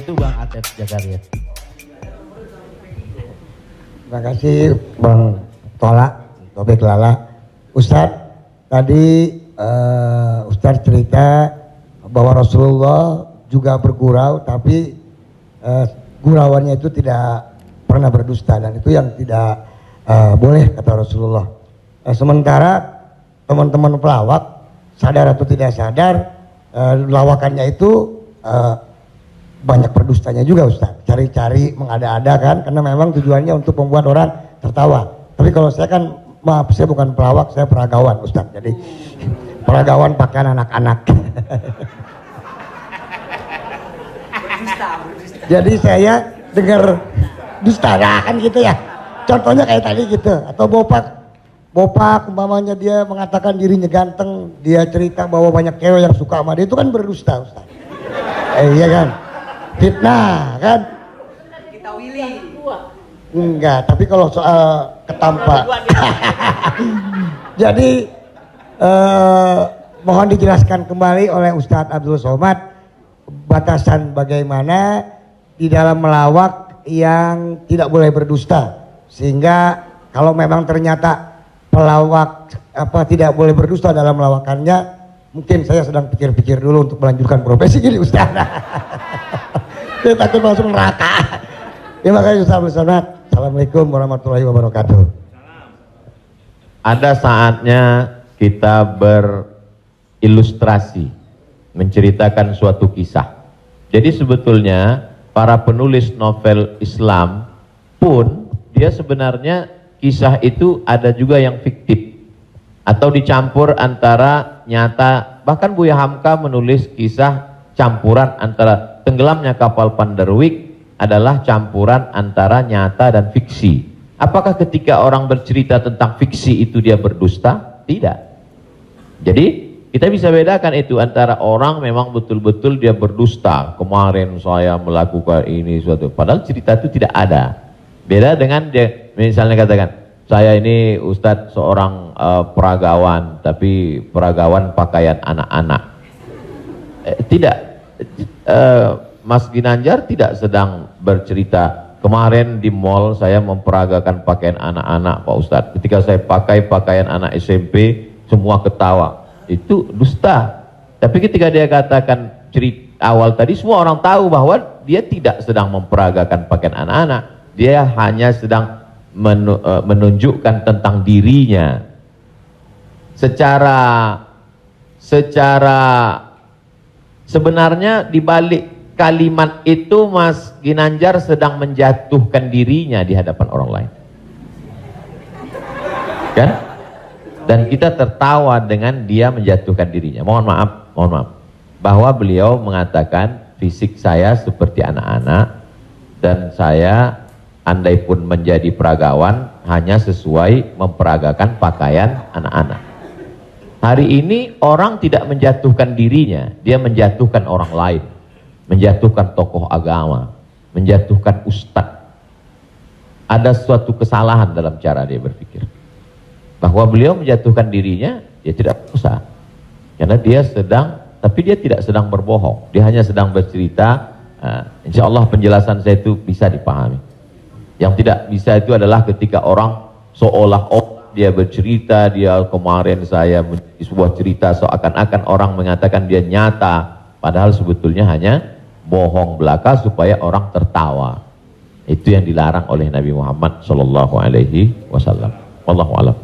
Itu Bang Atep Jagaria. Terima kasih Bang Tola, Tobek Lala. Ustadz, tadi Ustadz cerita bahwa Rasulullah juga bergurau, tapi gurauannya itu tidak pernah berdusta, dan itu yang tidak boleh kata Rasulullah. Sementara teman-teman pelawak sadar atau tidak sadar, lawakannya itu banyak berdustanya juga Ustaz, cari-cari mengada-ada kan, karena memang tujuannya untuk membuat orang tertawa. Tapi kalau saya kan, maaf, saya bukan pelawak, saya peragawan Ustaz, jadi peragawan pakaian anak-anak. Jadi saya dengar dusta kan gitu ya, contohnya kayak tadi gitu, atau Bopak umpamanya dia mengatakan dirinya ganteng, dia cerita bahwa banyak cewek yang suka sama dia, itu kan berdusta Ustaz. Iya kan, fitnah kan. Kita Willy enggak, tapi kalau soal ketampak jadi mohon dijelaskan kembali oleh Ustadz Abdul Somad batasan bagaimana di dalam melawak yang tidak boleh berdusta, sehingga kalau memang ternyata pelawak tidak boleh berdusta dalam melawakannya, mungkin saya sedang pikir-pikir dulu untuk melanjutkan profesi gini Ustaz. Saya takut langsung neraka. Terima kasih Ustaz Abdul Somad. Assalamualaikum warahmatullahi wabarakatuh. Ada saatnya kita berilustrasi, menceritakan suatu kisah. Jadi sebetulnya para penulis novel Islam pun dia sebenarnya kisah itu ada juga yang fiktif atau dicampur antara nyata. Bahkan Buya Hamka menulis kisah campuran antara tenggelamnya kapal Panderwick adalah campuran antara nyata dan fiksi. Apakah ketika orang bercerita tentang fiksi itu dia berdusta? Tidak. Jadi kita bisa bedakan itu antara orang memang betul-betul dia berdusta. Kemarin saya melakukan ini suatu, padahal cerita itu tidak ada. Beda dengan dia misalnya katakan, saya ini Ustadz seorang peragawan, tapi peragawan pakaian anak-anak. Tidak, Mas Ginanjar tidak sedang bercerita, kemarin di mall saya memperagakan pakaian anak-anak Pak Ustadz. Ketika saya pakai pakaian anak SMP, semua ketawa. Itu dusta. Tapi ketika dia katakan cerita awal tadi, semua orang tahu bahwa dia tidak sedang memperagakan pakaian anak-anak. Dia hanya sedang menunjukkan tentang dirinya. Secara sebenarnya di balik kalimat itu Mas Ginanjar sedang menjatuhkan dirinya di hadapan orang lain. Kan? Dan kita tertawa dengan dia menjatuhkan dirinya. Mohon maaf, bahwa beliau mengatakan fisik saya seperti anak-anak dan saya andai pun menjadi peragawan hanya sesuai memperagakan pakaian anak-anak. Hari ini orang tidak menjatuhkan dirinya, dia menjatuhkan orang lain, menjatuhkan tokoh agama, menjatuhkan ustadz. Ada suatu kesalahan dalam cara dia berpikir. Bahwa beliau menjatuhkan dirinya, dia tidak usah. Karena dia sedang, tapi dia tidak sedang berbohong. Dia hanya sedang bercerita. Insya Allah penjelasan saya itu bisa dipahami. Yang tidak bisa itu adalah ketika orang seolah-olah dia bercerita, dia kemarin saya menjadi sebuah cerita seakan-akan orang mengatakan dia nyata. Padahal sebetulnya hanya bohong belaka supaya orang tertawa. Itu yang dilarang oleh Nabi Muhammad SAW. Wallahu a'lam.